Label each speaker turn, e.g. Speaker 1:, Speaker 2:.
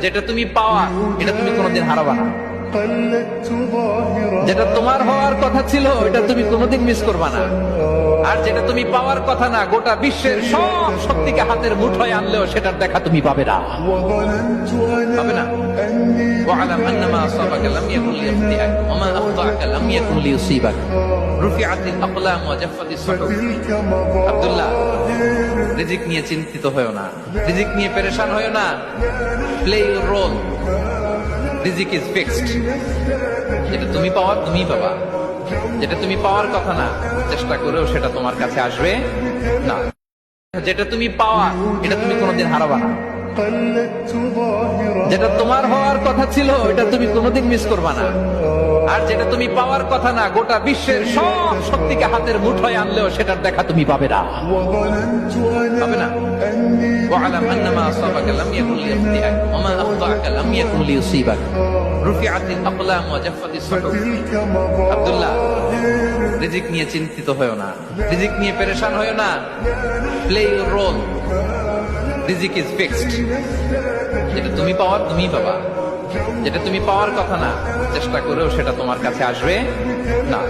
Speaker 1: যেটা তুমি পাওয়া এটা তুমি কোনোদিন হারাবা না। যেটা তোমার হওয়ার কথা ছিল এটা তুমি কোনোদিন মিস করবা না। আর যেটা তুমি পাওয়ার কথা না, গোটা বিশ্বের সব শক্তিকে হাতের মুঠোয় আনলেও সেটার দেখা তুমি পাবে না, পাবে না। ওয়া'লাম আন্নামা আসাবাকা লাম ইয়াকুন লিয়াখতিআক ওয়া মা আখতাআকা লাম ইয়াকুন লিয়ুসিবাক রুফিআতিল আকলাম ওয়া জাফফাতিস সুহুফ। আব্দুল্লাহ, রিজিক নিয়ে চিন্তিত হয়ো না, রিজিক নিয়ে পেরেশান হয়ো না। প্লে ইউর রোল, রিজিক ইজ ফিক্সড। যেটা তুমি পাওয়ার তুমিই পাবা, যেটা তুমি পাওয়ার কথা না, চেষ্টা করেও সেটা তোমার কাছে আসবে না। যেটা তুমি পাওয়া এটা তুমি কোনোদিন হারাবা না। যেটা তোমার হওয়ার কথা ছিল এটা তুমি কোনোদিন মিস করবা না। আর যেটা তুমি পাওয়ার কথা না, গোটা বিশ্বের সব শক্তিকে হাতের মুঠোয় আনলেও সেটার দেখা তুমি পাবে না, পাবে না। ওয়া'লাম আন্নামা আসাবাকা লাম ইয়াকুন লিয়াখতিআক ওয়া মা আখতাআকা লাম ইয়াকুন লিয়ুসিবাক রুফিআতিল আকলাম ওয়া জাফফাতিস সুহুফ। আব্দুল্লাহ, রিজিক নিয়ে চিন্তিত হয়ো না, রিজিক নিয়ে পেরেশান হয়ো না। প্লে ইউর রোল, রিজিক ইজ ফিক্সড। যেটা তুমি পাওয়ার তুমিই পাবা, যেটা তুমি পাওয়ার কথা না, চেষ্টা করেও সেটা তোমার কাছে আসবে না।